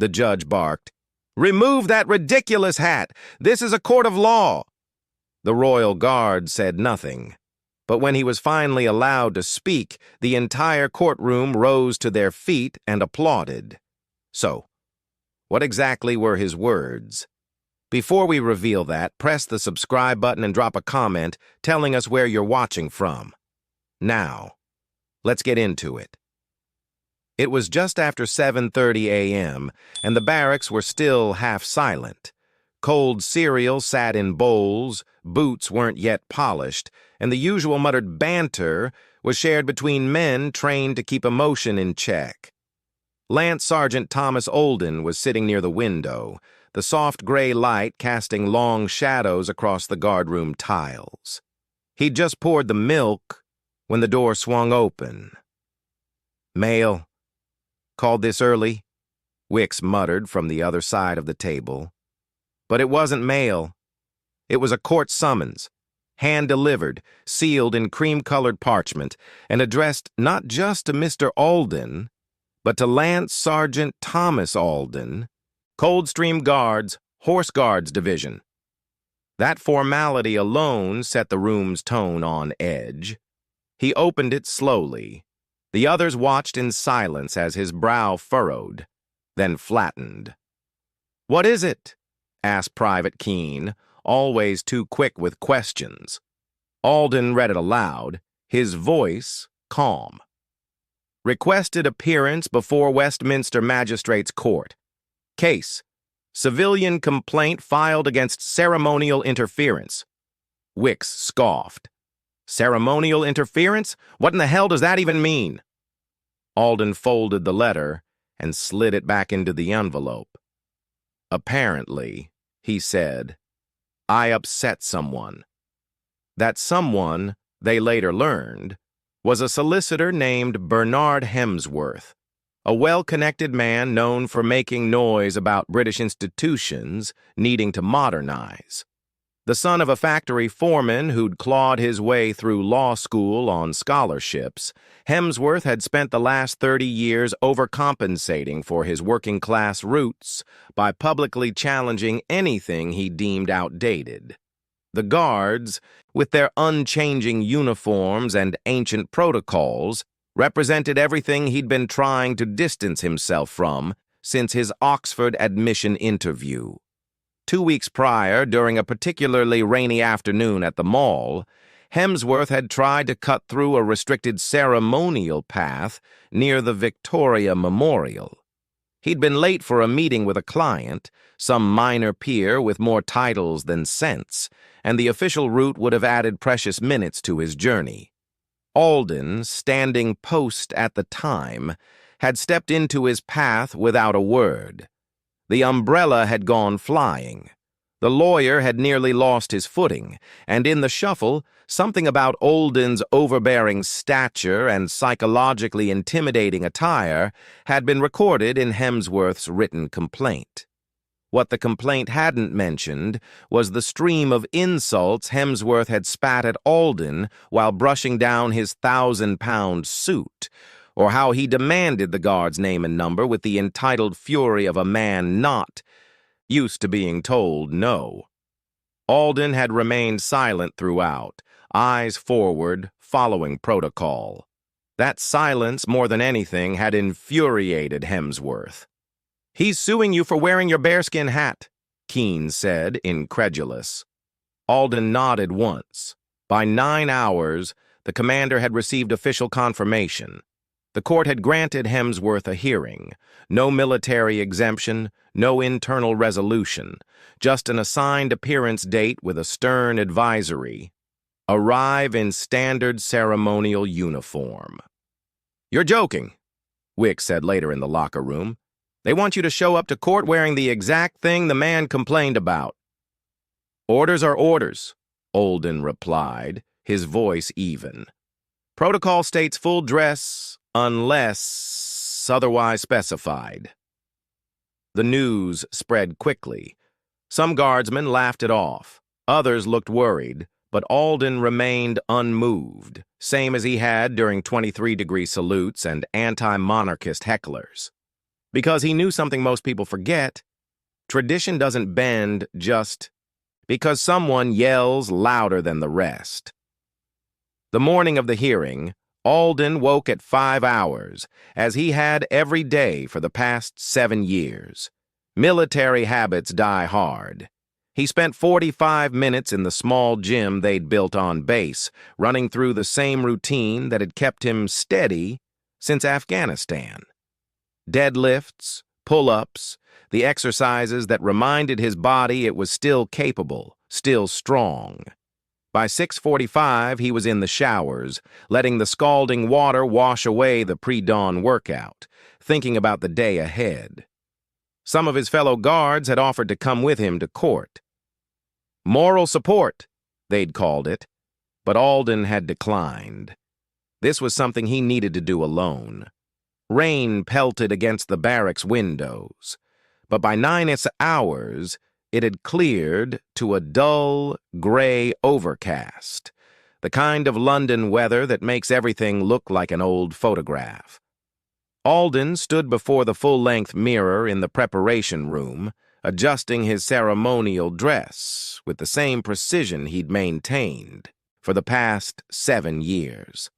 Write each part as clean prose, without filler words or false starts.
the judge barked. "Remove that ridiculous hat! This is a court of law!" The royal guard said nothing, but when he was finally allowed to speak, the entire courtroom rose to their feet and applauded. So, what exactly were his words? Before we reveal that, press the subscribe button and drop a comment telling us where you're watching from. Now, let's get into it. It was just after 7:30 a.m., and the barracks were still half silent. Cold cereal sat in bowls, boots weren't yet polished, and the usual muttered banter was shared between men trained to keep emotion in check. Lance Sergeant Thomas Alden was sitting near the window, the soft gray light casting long shadows across the guardroom tiles. He'd just poured the milk when the door swung open. "Mail. Called this early?" Wix muttered from the other side of the table. But it wasn't mail. It was a court summons, hand-delivered, sealed in cream-colored parchment, and addressed not just to Mr. Alden, but to Lance Sergeant Thomas Alden, Coldstream Guards, Horse Guards Division. That formality alone set the room's tone on edge. He opened it slowly. The others watched in silence as his brow furrowed, then flattened. "What is it?" asked Private Keen, always too quick with questions. Alden read it aloud, his voice calm. "Requested appearance before Westminster Magistrates' Court. Case: civilian complaint filed against ceremonial interference." Wix scoffed. "Ceremonial interference? What in the hell does that even mean?" Alden folded the letter and slid it back into the envelope. "Apparently," he said, "I upset someone." That someone, they later learned, was a solicitor named Bernard Hemsworth, a well-connected man known for making noise about British institutions needing to modernize. The son of a factory foreman who'd clawed his way through law school on scholarships, Hemsworth had spent the last 30 years overcompensating for his working-class roots by publicly challenging anything he deemed outdated. The guards, with their unchanging uniforms and ancient protocols, represented everything he'd been trying to distance himself from since his Oxford admission interview. 2 weeks prior, during a particularly rainy afternoon at the mall, Hemsworth had tried to cut through a restricted ceremonial path near the Victoria Memorial. He'd been late for a meeting with a client, some minor peer with more titles than sense, and the official route would have added precious minutes to his journey. Alden, standing post at the time, had stepped into his path without a word. The umbrella had gone flying. The lawyer had nearly lost his footing, and in the shuffle, something about Alden's overbearing stature and psychologically intimidating attire had been recorded in Hemsworth's written complaint. What the complaint hadn't mentioned was the stream of insults Hemsworth had spat at Alden while brushing down his 1,000-pound suit, or how he demanded the guard's name and number with the entitled fury of a man not used to being told no. Alden had remained silent throughout, eyes forward, following protocol. That silence, more than anything, had infuriated Hemsworth. "He's suing you for wearing your bearskin hat," Keen said, incredulous. Alden nodded once. By 9 hours, the commander had received official confirmation. The court had granted Hemsworth a hearing. No military exemption, no internal resolution, just an assigned appearance date with a stern advisory. Arrive in standard ceremonial uniform. "You're joking," Wix said later in the locker room. "They want you to show up to court wearing the exact thing the man complained about." "Orders are orders," Alden replied, his voice even. "Protocol states full dress unless otherwise specified." The news spread quickly. Some guardsmen laughed it off. Others looked worried, but Alden remained unmoved, same as he had during 23-degree salutes and anti-monarchist hecklers. Because he knew something most people forget. Tradition doesn't bend just because someone yells louder than the rest. The morning of the hearing, Alden woke at 5 hours, as he had every day for the past 7 years. Military habits die hard. He spent 45 minutes in the small gym they'd built on base, running through the same routine that had kept him steady since Afghanistan. Deadlifts, pull-ups, the exercises that reminded his body it was still capable, still strong. By 6:45, he was in the showers, letting the scalding water wash away the pre-dawn workout, thinking about the day ahead. Some of his fellow guards had offered to come with him to court. Moral support, they'd called it, but Alden had declined. This was something he needed to do alone. Rain pelted against the barracks windows, but by 9 hours, it had cleared to a dull, gray overcast, the kind of London weather that makes everything look like an old photograph. Alden stood before the full-length mirror in the preparation room, adjusting his ceremonial dress with the same precision he'd maintained for the past 7 years.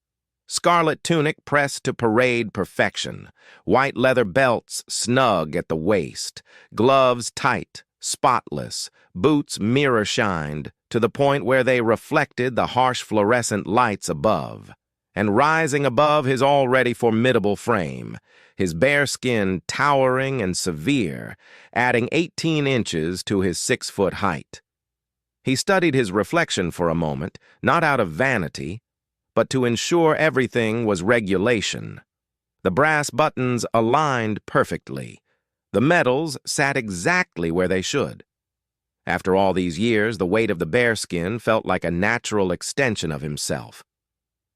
Scarlet tunic pressed to parade perfection, white leather belts snug at the waist, gloves tight, spotless, boots mirror-shined to the point where they reflected the harsh fluorescent lights above. And rising above his already formidable frame, his bare skin towering and severe, adding 18 inches to his 6-foot height. He studied his reflection for a moment, not out of vanity, but to ensure everything was regulation. The brass buttons aligned perfectly. The medals sat exactly where they should. After all these years, the weight of the bearskin felt like a natural extension of himself.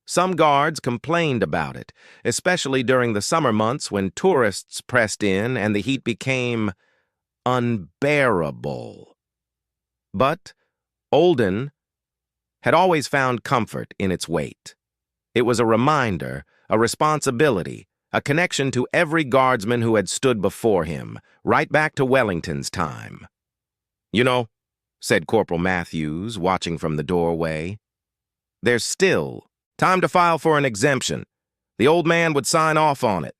Some guards complained about it, especially during the summer months when tourists pressed in and the heat became unbearable. But Alden had always found comfort in its weight. It was a reminder, a responsibility, a connection to every guardsman who had stood before him, right back to Wellington's time. "You know," said Corporal Matthews, watching from the doorway, "there's still time to file for an exemption. The old man would sign off on it."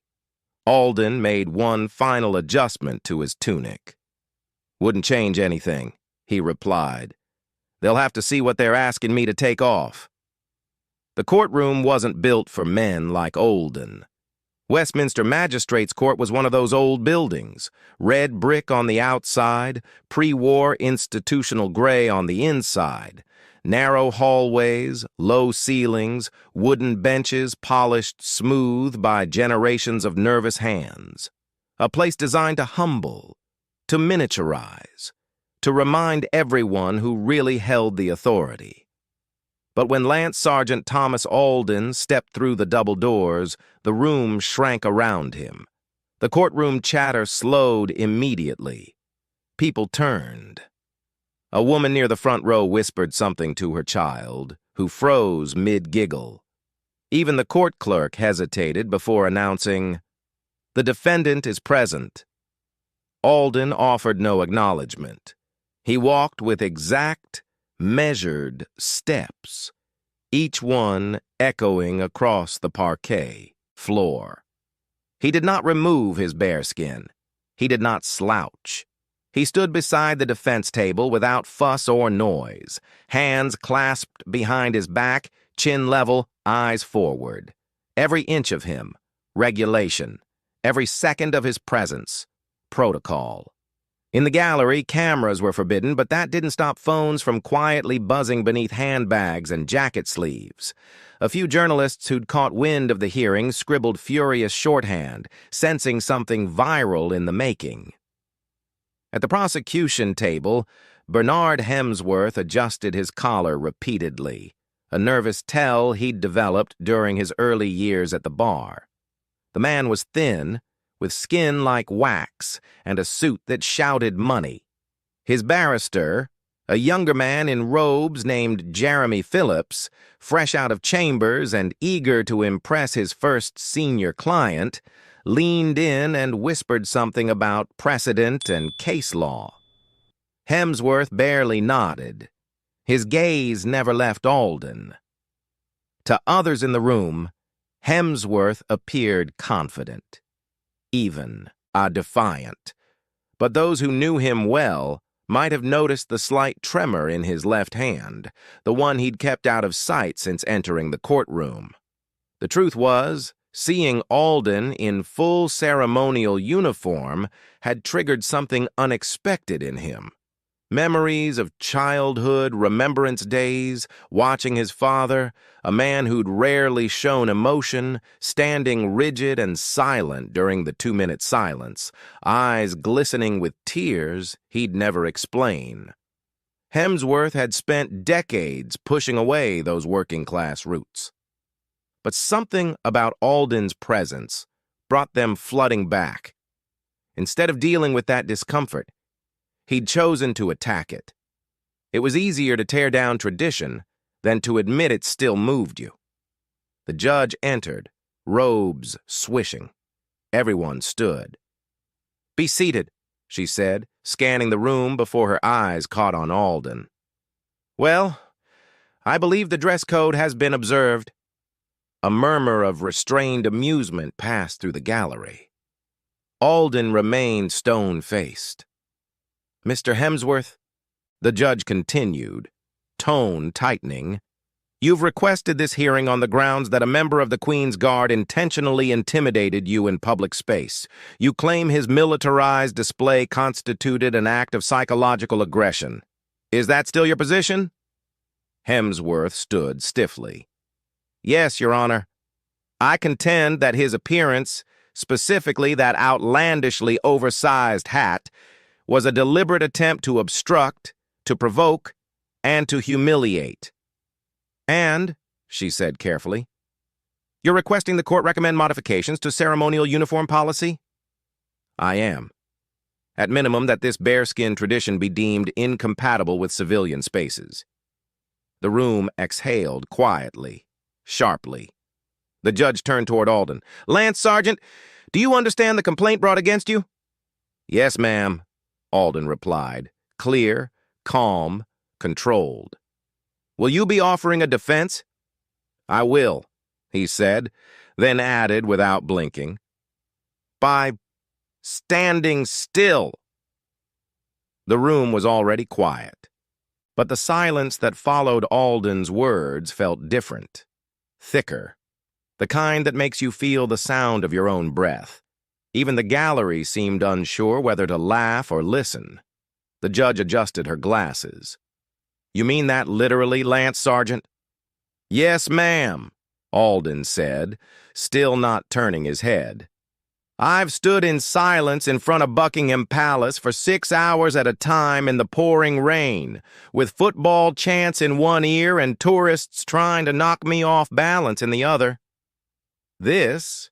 Alden made one final adjustment to his tunic. "Wouldn't change anything," he replied. "They'll have to see what they're asking me to take off." The courtroom wasn't built for men like Alden. Westminster Magistrates Court was one of those old buildings, red brick on the outside, pre-war institutional gray on the inside, narrow hallways, low ceilings, wooden benches polished smooth by generations of nervous hands. A place designed to humble, to miniaturize, to remind everyone who really held the authority. But when Lance Sergeant Thomas Alden stepped through the double doors, the room shrank around him. The courtroom chatter slowed immediately. People turned. A woman near the front row whispered something to her child, who froze mid-giggle. Even the court clerk hesitated before announcing, "The defendant is present." Alden offered no acknowledgement. He walked with exact, measured steps, each one echoing across the parquet floor. He did not remove his bearskin. He did not slouch. He stood beside the defense table without fuss or noise, hands clasped behind his back, chin level, eyes forward. Every inch of him, regulation. Every second of his presence, protocol. In the gallery, cameras were forbidden, but that didn't stop phones from quietly buzzing beneath handbags and jacket sleeves. A few journalists who'd caught wind of the hearing scribbled furious shorthand, sensing something viral in the making. At the prosecution table, Bernard Hemsworth adjusted his collar repeatedly, a nervous tell he'd developed during his early years at the bar. The man was thin, with skin like wax and a suit that shouted money. His barrister, a younger man in robes named Jeremy Phillips, fresh out of chambers and eager to impress his first senior client, leaned in and whispered something about precedent and case law. Hemsworth barely nodded. His gaze never left Alden. To others in the room, Hemsworth appeared confident, even defiant. But those who knew him well might have noticed the slight tremor in his left hand, the one he'd kept out of sight since entering the courtroom. The truth was, seeing Alden in full ceremonial uniform had triggered something unexpected in him. Memories of childhood, remembrance days, watching his father, a man who'd rarely shown emotion, standing rigid and silent during the 2-minute silence, eyes glistening with tears he'd never explain. Hemsworth had spent decades pushing away those working-class roots. But something about Alden's presence brought them flooding back. Instead of dealing with that discomfort, he'd chosen to attack it. It was easier to tear down tradition than to admit it still moved you. The judge entered, robes swishing. Everyone stood. "Be seated," she said, scanning the room before her eyes caught on Alden. "Well, I believe the dress code has been observed." A murmur of restrained amusement passed through the gallery. Alden remained stone-faced. "Mr. Hemsworth," the judge continued, tone tightening, "you've requested this hearing on the grounds that a member of the Queen's Guard intentionally intimidated you in public space. You claim his militarized display constituted an act of psychological aggression. Is that still your position?" Hemsworth stood stiffly. "Yes, Your Honor. I contend that his appearance, specifically that outlandishly oversized hat, was a deliberate attempt to obstruct, to provoke, and to humiliate." "And," she said carefully, "you're requesting the court recommend modifications to ceremonial uniform policy?" "I am. At minimum, that this bearskin tradition be deemed incompatible with civilian spaces." The room exhaled quietly, sharply. The judge turned toward Alden. "Lance Sergeant, do you understand the complaint brought against you?" "Yes, ma'am," Alden replied, clear, calm, controlled. "Will you be offering a defense?" "I will," he said, then added without blinking, "by standing still." The room was already quiet, but the silence that followed Alden's words felt different, thicker, the kind that makes you feel the sound of your own breath. Even the gallery seemed unsure whether to laugh or listen. The judge adjusted her glasses. "You mean that literally, Lance Sergeant?" "Yes, ma'am," Alden said, still not turning his head. "I've stood in silence in front of Buckingham Palace for 6 hours at a time in the pouring rain, with football chants in one ear and tourists trying to knock me off balance in the other. This,"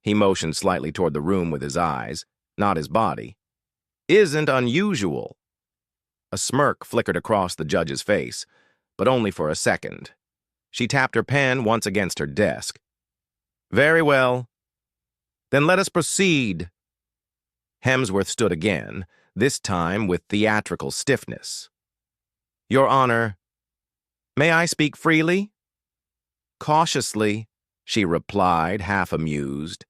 he motioned slightly toward the room with his eyes, not his body, "isn't unusual." A smirk flickered across the judge's face, but only for a second. She tapped her pen once against her desk. "Very well. Then let us proceed." Hemsworth stood again, this time with theatrical stiffness. "Your Honor, may I speak freely?" "Cautiously," she replied, half amused.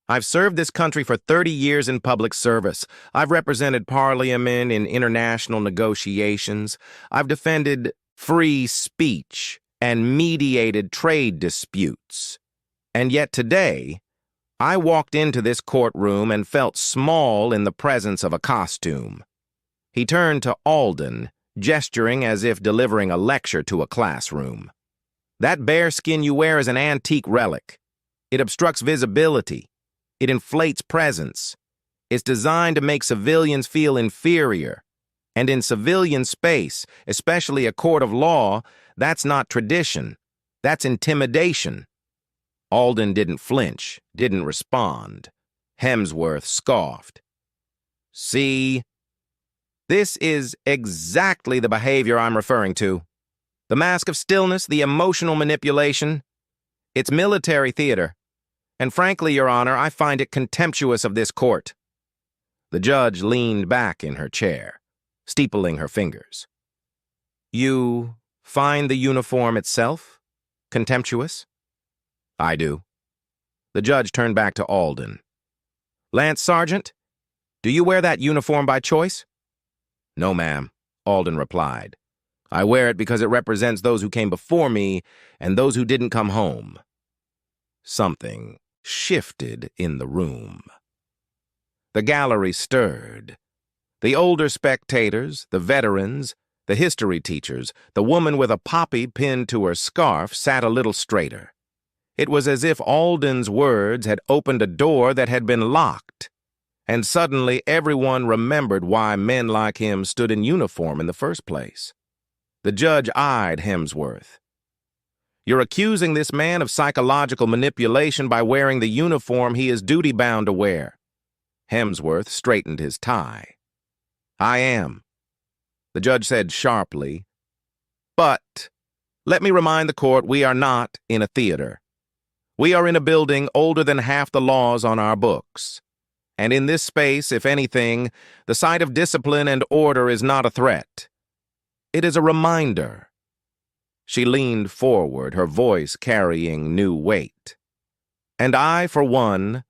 "I've served this country for 30 years in public service. I've represented Parliament in international negotiations. I've defended free speech and mediated trade disputes. And yet today, I walked into this courtroom and felt small in the presence of a costume." He turned to Alden, gesturing as if delivering a lecture to a classroom. "That bearskin you wear is an antique relic. It obstructs visibility. It inflates presence. It's designed to make civilians feel inferior. And in civilian space, especially a court of law, that's not tradition. That's intimidation." Alden didn't flinch, didn't respond. Hemsworth scoffed. "See? This is exactly the behavior I'm referring to. The mask of stillness, the emotional manipulation. It's military theater. And frankly, Your Honor, I find it contemptuous of this court." The judge leaned back in her chair, steepling her fingers. "You find the uniform itself contemptuous?" "I do." The judge turned back to Alden. "Lance Sergeant, do you wear that uniform by choice?" "No, ma'am," Alden replied. "I wear it because it represents those who came before me and those who didn't come home." Something shifted in the room. The gallery stirred. The older spectators, the veterans, the history teachers, the woman with a poppy pinned to her scarf sat a little straighter. It was as if Alden's words had opened a door that had been locked, and suddenly everyone remembered why men like him stood in uniform in the first place. The judge eyed Hemsworth. "You're accusing this man of psychological manipulation by wearing the uniform he is duty-bound to wear." Hemsworth straightened his tie. "I am," the judge said sharply. "But let me remind the court we are not in a theater. We are in a building older than half the laws on our books. And in this space, if anything, the sight of discipline and order is not a threat. It is a reminder." She leaned forward, her voice carrying new weight. "And I, for one,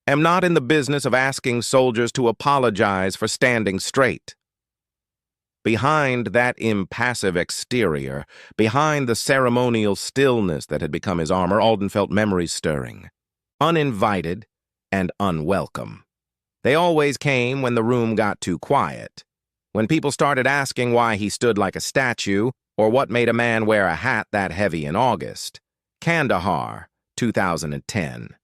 am not in the business of asking soldiers to apologize for standing straight." Behind that impassive exterior, behind the ceremonial stillness that had become his armor, Alden felt memories stirring, uninvited and unwelcome. They always came when the room got too quiet, when people started asking why he stood like a statue or what made a man wear a hat that heavy in August. Kandahar, 2010.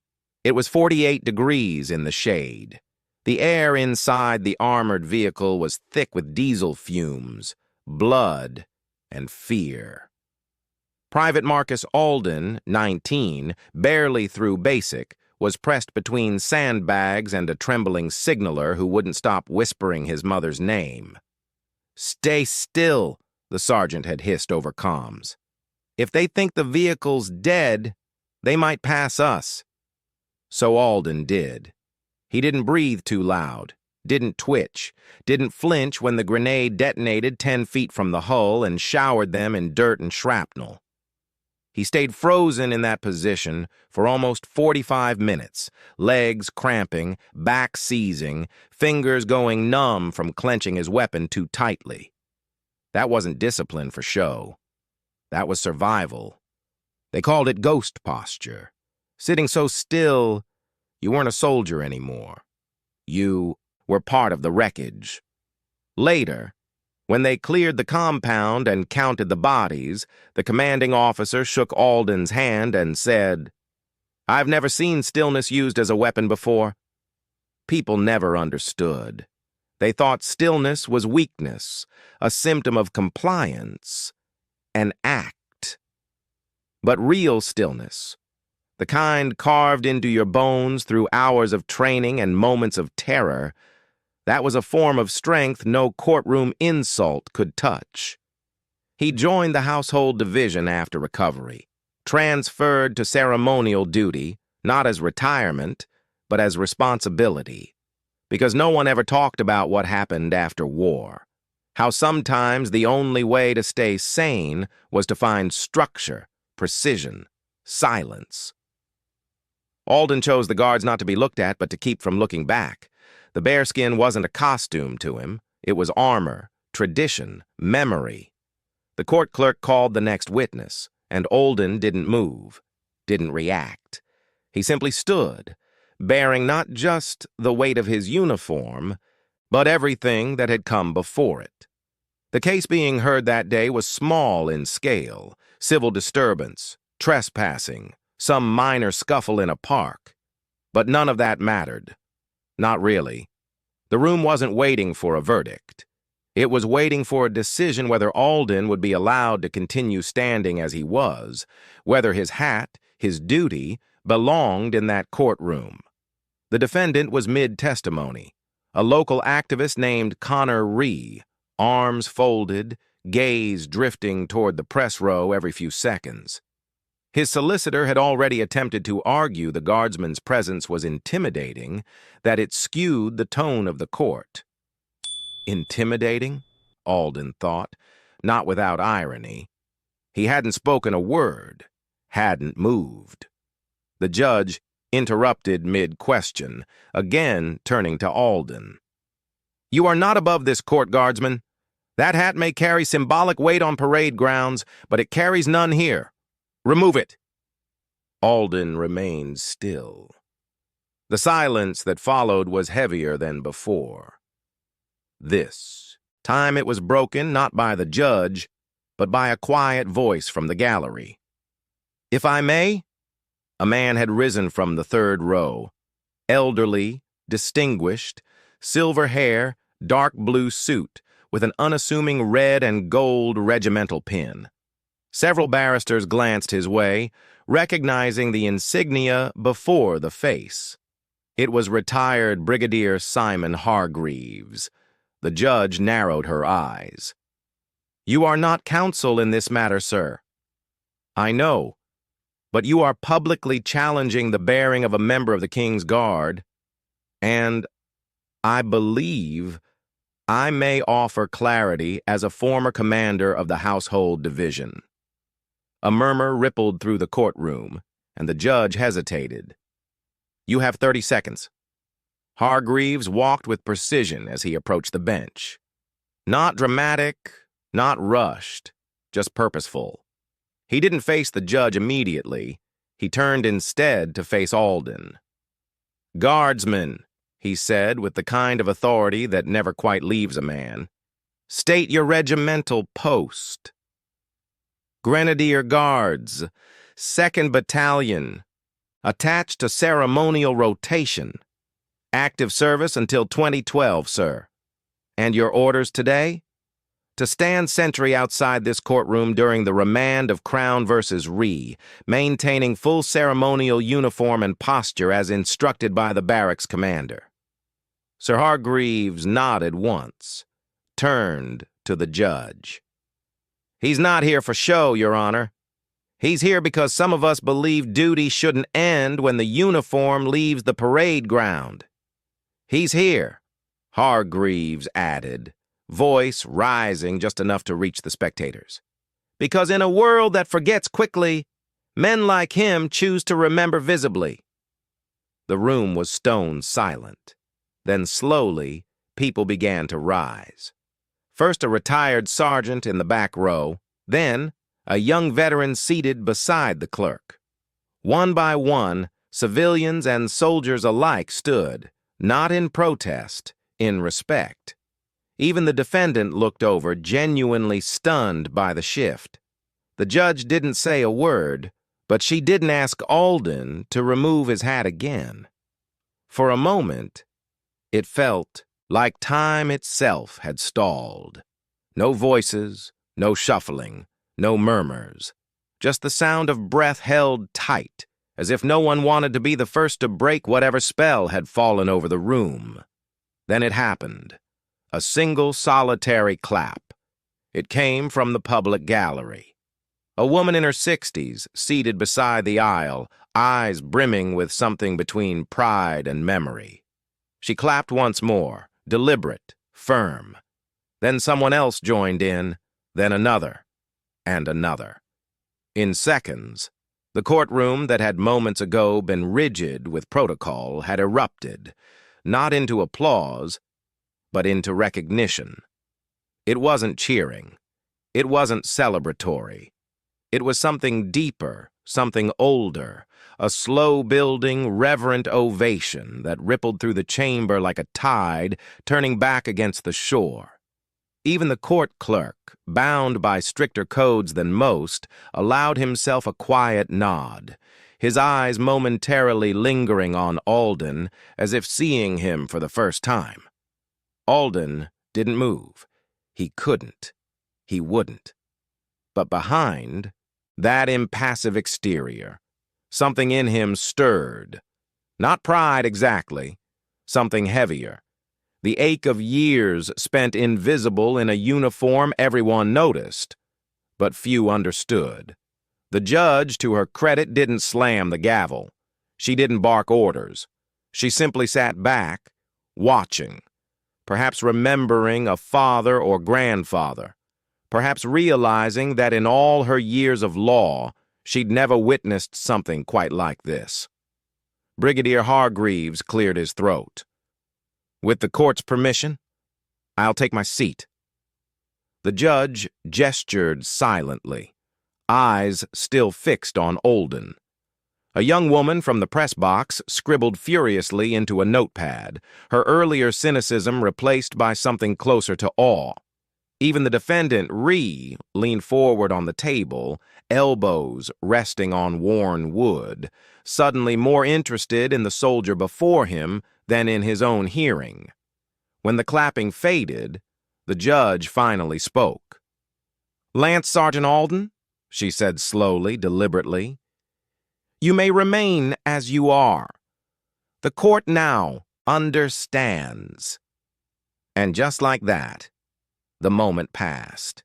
It was 48 degrees in the shade. The air inside the armored vehicle was thick with diesel fumes, blood, and fear. Private Marcus Alden, 19, barely through basic, was pressed between sandbags and a trembling signaler who wouldn't stop whispering his mother's name. "Stay still," the sergeant had hissed over comms. "If they think the vehicle's dead, they might pass us." So Alden did. He didn't breathe too loud, didn't twitch, didn't flinch when the grenade detonated 10 feet from the hull and showered them in dirt and shrapnel. He stayed frozen in that position for almost 45 minutes, legs cramping, back seizing, fingers going numb from clenching his weapon too tightly. That wasn't discipline for show. That was survival. They called it ghost posture. Sitting so still, you weren't a soldier anymore. You were part of the wreckage. Later, when they cleared the compound and counted the bodies, the commanding officer shook Alden's hand and said, "I've never seen stillness used as a weapon before." People never understood. They thought stillness was weakness, a symptom of compliance, an act. But real stillness, the kind carved into your bones through hours of training and moments of terror, that was a form of strength no courtroom insult could touch. He joined the household division after recovery, transferred to ceremonial duty, not as retirement, but as responsibility, because no one ever talked about what happened after war, how sometimes the only way to stay sane was to find structure, precision, silence. Alden chose the guards not to be looked at, but to keep from looking back. The bearskin wasn't a costume to him. It was armor, tradition, memory. The court clerk called the next witness, and Alden didn't move, didn't react. He simply stood, bearing not just the weight of his uniform, but everything that had come before it. The case being heard that day was small in scale: civil disturbance, trespassing, some minor scuffle in a park. But none of that mattered. Not really. The room wasn't waiting for a verdict. It was waiting for a decision whether Alden would be allowed to continue standing as he was, whether his hat, his duty, belonged in that courtroom. The defendant was mid-testimony, a local activist named Connor Ree, arms folded, gaze drifting toward the press row every few seconds. His solicitor had already attempted to argue the guardsman's presence was intimidating, that it skewed the tone of the court. Intimidating? Alden thought, not without irony. He hadn't spoken a word, hadn't moved. The judge interrupted mid-question, again turning to Alden. "You are not above this court, guardsman. That hat may carry symbolic weight on parade grounds, but it carries none here. Remove it." Alden remained still. The silence that followed was heavier than before. This time it was broken not by the judge, but by a quiet voice from the gallery. "If I may?" A man had risen from the third row. Elderly, distinguished, silver hair, dark blue suit, with an unassuming red and gold regimental pin. Several barristers glanced his way, recognizing the insignia before the face. It was retired Brigadier Simon Hargreaves. The judge narrowed her eyes. "You are not counsel in this matter, sir." "I know, but you are publicly challenging the bearing of a member of the King's Guard, and I believe I may offer clarity as a former commander of the Household Division." A murmur rippled through the courtroom, and the judge hesitated. "You have 30 seconds. Hargreaves walked with precision as he approached the bench. Not dramatic, not rushed, just purposeful. He didn't face the judge immediately. He turned instead to face Alden. "Guardsmen," he said with the kind of authority that never quite leaves a man, "state your regimental post." "Grenadier Guards, 2nd Battalion, attached to ceremonial rotation. Active service until 2012, sir. And your orders today? To stand sentry outside this courtroom during the remand of Crown versus Ree, maintaining full ceremonial uniform and posture as instructed by the barracks commander." Sir Hargreaves nodded once, turned to the judge. "He's not here for show, Your Honor. He's here because some of us believe duty shouldn't end when the uniform leaves the parade ground. He's here," Hargreaves added, voice rising just enough to reach the spectators, "because in a world that forgets quickly, men like him choose to remember visibly." The room was stone silent. Then slowly, people began to rise. First a retired sergeant in the back row, then a young veteran seated beside the clerk. One by one, civilians and soldiers alike stood, not in protest, in respect. Even the defendant looked over, genuinely stunned by the shift. The judge didn't say a word, but she didn't ask Alden to remove his hat again. For a moment, it felt like time itself had stalled. No voices, no shuffling, no murmurs. Just the sound of breath held tight, as if no one wanted to be the first to break whatever spell had fallen over the room. Then it happened. A single solitary clap. It came from the public gallery. A woman in her 60s, seated beside the aisle, eyes brimming with something between pride and memory. She clapped once more, deliberate, firm. Then someone else joined in, then another, and another. In seconds, the courtroom that had moments ago been rigid with protocol had erupted, not into applause, but into recognition. It wasn't cheering. It wasn't celebratory. It was something deeper, something older, a slow-building, reverent ovation that rippled through the chamber like a tide turning back against the shore. Even the court clerk, bound by stricter codes than most, allowed himself a quiet nod, his eyes momentarily lingering on Alden as if seeing him for the first time. Alden didn't move. He couldn't. He wouldn't. But behind that impassive exterior, something in him stirred. Not pride exactly, something heavier. The ache of years spent invisible in a uniform everyone noticed, but few understood. The judge, to her credit, didn't slam the gavel. She didn't bark orders. She simply sat back, watching, perhaps remembering a father or grandfather, perhaps realizing that in all her years of law, she'd never witnessed something quite like this. Brigadier Hargreaves cleared his throat. "With the court's permission, I'll take my seat." The judge gestured silently, eyes still fixed on Alden. A young woman from the press box scribbled furiously into a notepad, her earlier cynicism replaced by something closer to awe. Even the defendant, Ree, leaned forward on the table, elbows resting on worn wood, suddenly more interested in the soldier before him than in his own hearing. When the clapping faded, the judge finally spoke. "Lance Sergeant Alden," she said slowly, deliberately, "you may remain as you are. The court now understands." And just like that, the moment passed.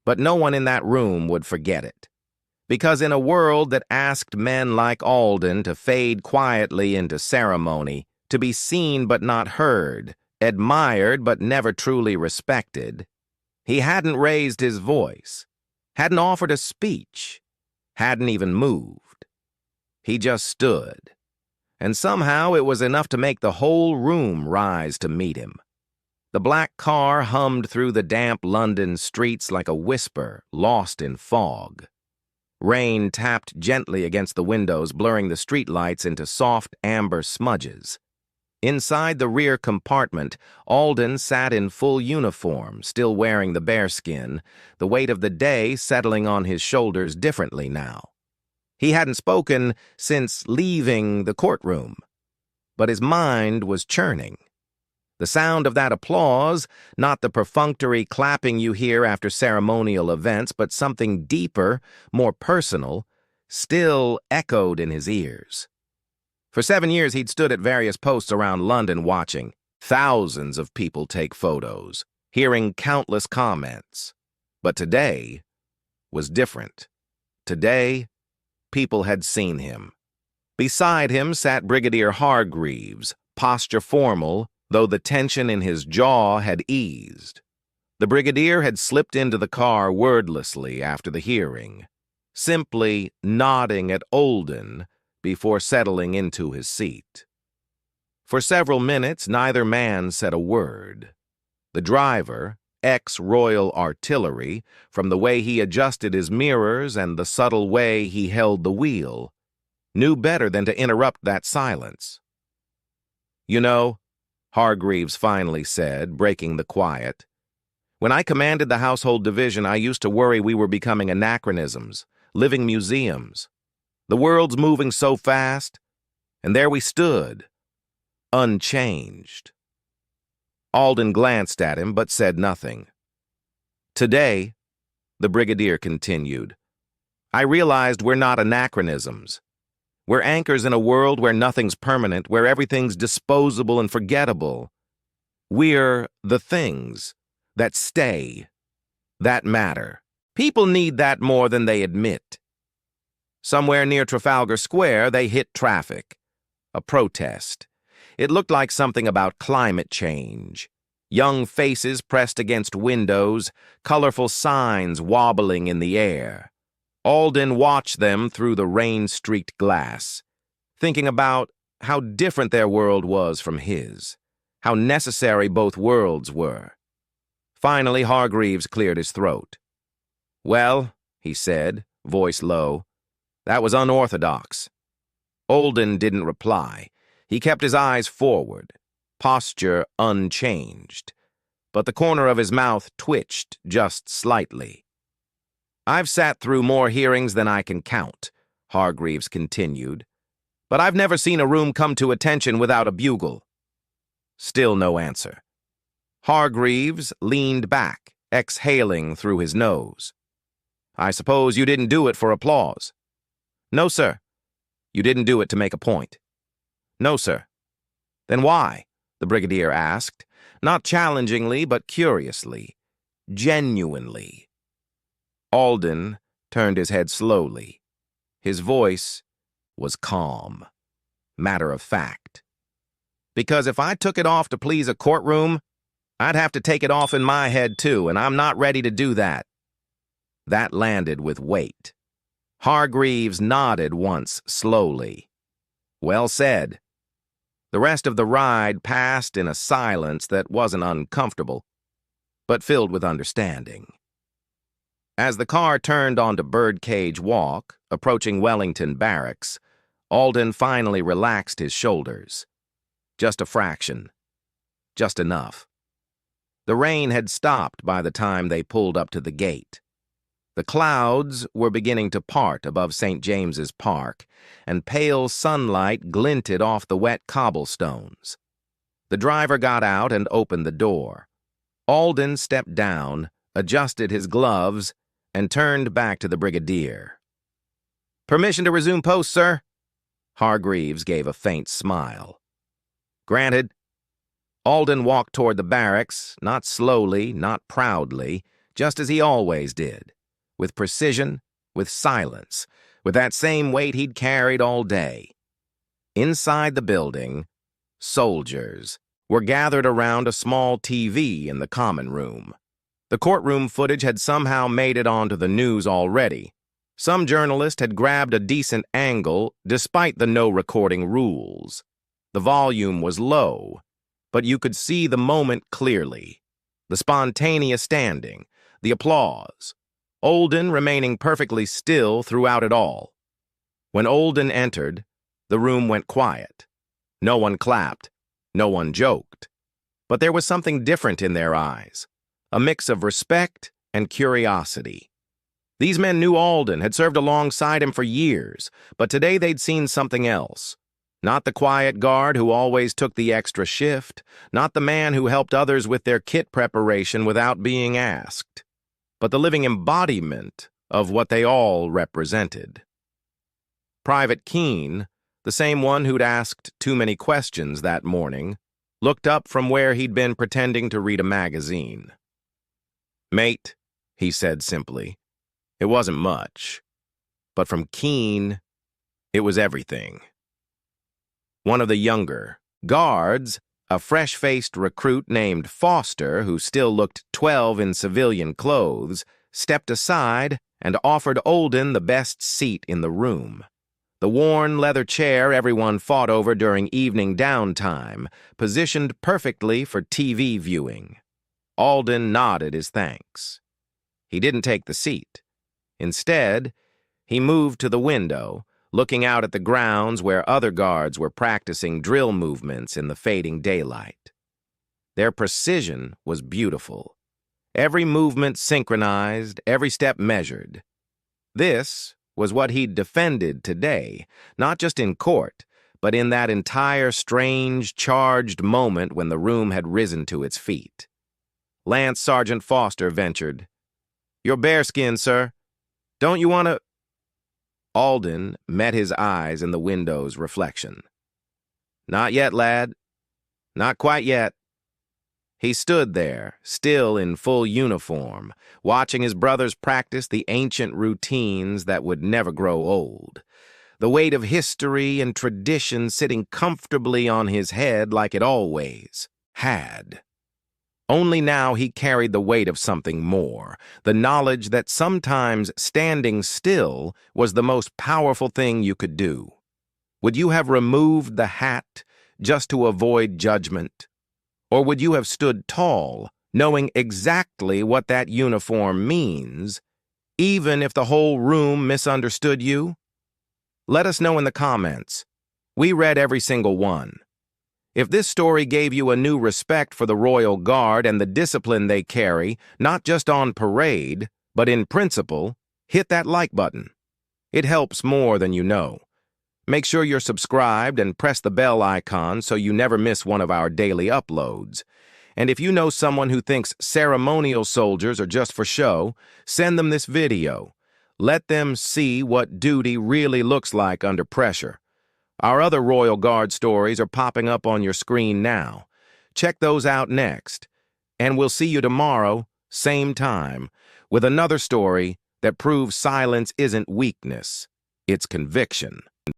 But no one in that room would forget it. Because in a world that asked men like Alden to fade quietly into ceremony, to be seen but not heard, admired but never truly respected, he hadn't raised his voice, hadn't offered a speech, hadn't even moved. He just stood. And somehow it was enough to make the whole room rise to meet him. The black car hummed through the damp London streets like a whisper lost in fog. Rain tapped gently against the windows, blurring the streetlights into soft amber smudges. Inside the rear compartment, Alden sat in full uniform, still wearing the bearskin, the weight of the day settling on his shoulders differently now. He hadn't spoken since leaving the courtroom, but his mind was churning. The sound of that applause, not the perfunctory clapping you hear after ceremonial events, but something deeper, more personal, still echoed in his ears. For 7 years he'd stood at various posts around London watching thousands of people take photos, hearing countless comments. But today was different. Today, people had seen him. Beside him sat Brigadier Hargreaves, posture formal, though the tension in his jaw had eased. The brigadier had slipped into the car wordlessly after the hearing, simply nodding at Alden before settling into his seat. For several minutes, neither man said a word. The driver, ex-Royal Artillery, from the way he adjusted his mirrors and the subtle way he held the wheel, knew better than to interrupt that silence. "You know," Hargreaves finally said, breaking the quiet, "when I commanded the Household Division, I used to worry we were becoming anachronisms, living museums. The world's moving so fast, and there we stood, unchanged." Alden glanced at him, but said nothing. "Today," the brigadier continued, "I realized we're not anachronisms. We're anchors in a world where nothing's permanent, where everything's disposable and forgettable. We're the things that stay, that matter. People need that more than they admit." Somewhere near Trafalgar Square, they hit traffic. A protest. It looked like something about climate change. Young faces pressed against windows, colorful signs wobbling in the air. Alden watched them through the rain-streaked glass, thinking about how different their world was from his, how necessary both worlds were. Finally, Hargreaves cleared his throat. "Well," he said, voice low, "that was unorthodox." Alden didn't reply. He kept his eyes forward, posture unchanged, but the corner of his mouth twitched just slightly. "I've sat through more hearings than I can count," Hargreaves continued, "but I've never seen a room come to attention without a bugle." Still no answer. Hargreaves leaned back, exhaling through his nose. "I suppose you didn't do it for applause?" "No, sir." "You didn't do it to make a point?" "No, sir." "Then why?" the brigadier asked, not challengingly but curiously, genuinely. Alden turned his head slowly. His voice was calm, matter of fact. Because if I took it off to please a courtroom, I'd have to take it off in my head too, and I'm not ready to do that. That landed with weight. Hargreaves nodded once slowly. Well said. The rest of the ride passed in a silence that wasn't uncomfortable, but filled with understanding. As the car turned onto Birdcage Walk, approaching Wellington Barracks, Alden finally relaxed his shoulders. Just a fraction. Just enough. The rain had stopped by the time they pulled up to the gate. The clouds were beginning to part above St. James's Park, and pale sunlight glinted off the wet cobblestones. The driver got out and opened the door. Alden stepped down, adjusted his gloves, and turned back to the brigadier. "Permission to resume post, sir?" Hargreaves gave a faint smile. "Granted." Alden walked toward the barracks, not slowly, not proudly, just as he always did. With precision, with silence, with that same weight he'd carried all day. Inside the building, soldiers were gathered around a small TV in the common room. The courtroom footage had somehow made it onto the news already. Some journalist had grabbed a decent angle despite the no-recording rules. The volume was low, but you could see the moment clearly. The spontaneous standing, the applause. Alden remaining perfectly still throughout it all. When Alden entered, the room went quiet. No one clapped, no one joked. But there was something different in their eyes, a mix of respect and curiosity. These men knew Alden, had served alongside him for years, but today they'd seen something else. Not the quiet guard who always took the extra shift, not the man who helped others with their kit preparation without being asked, but the living embodiment of what they all represented. Private Keen, the same one who'd asked too many questions that morning, looked up from where he'd been pretending to read a magazine. "Mate," he said simply. It wasn't much, but from Keen, it was everything. One of the younger guards, a fresh-faced recruit named Foster, who still looked 12 in civilian clothes, stepped aside and offered Alden the best seat in the room. The worn leather chair everyone fought over during evening downtime, positioned perfectly for TV viewing. Alden nodded his thanks. He didn't take the seat. Instead, he moved to the window, looking out at the grounds where other guards were practicing drill movements in the fading daylight. Their precision was beautiful. Every movement synchronized, every step measured. This was what he'd defended today, not just in court, but in that entire strange, charged moment when the room had risen to its feet. Lance Sergeant Foster ventured, "You're bearskin, sir. Don't you want to—" Alden met his eyes in the window's reflection. "Not yet, lad. Not quite yet." He stood there, still in full uniform, watching his brothers practice the ancient routines that would never grow old. The weight of history and tradition sitting comfortably on his head like it always had. Only now he carried the weight of something more, the knowledge that sometimes standing still was the most powerful thing you could do. Would you have removed the hat just to avoid judgment? Or would you have stood tall, knowing exactly what that uniform means, even if the whole room misunderstood you? Let us know in the comments. We read every single one. If this story gave you a new respect for the Royal Guard and the discipline they carry, not just on parade, but in principle, hit that like button. It helps more than you know. Make sure you're subscribed and press the bell icon so you never miss one of our daily uploads. And if you know someone who thinks ceremonial soldiers are just for show, send them this video. Let them see what duty really looks like under pressure. Our other Royal Guard stories are popping up on your screen now. Check those out next. And we'll see you tomorrow, same time, with another story that proves silence isn't weakness. It's conviction.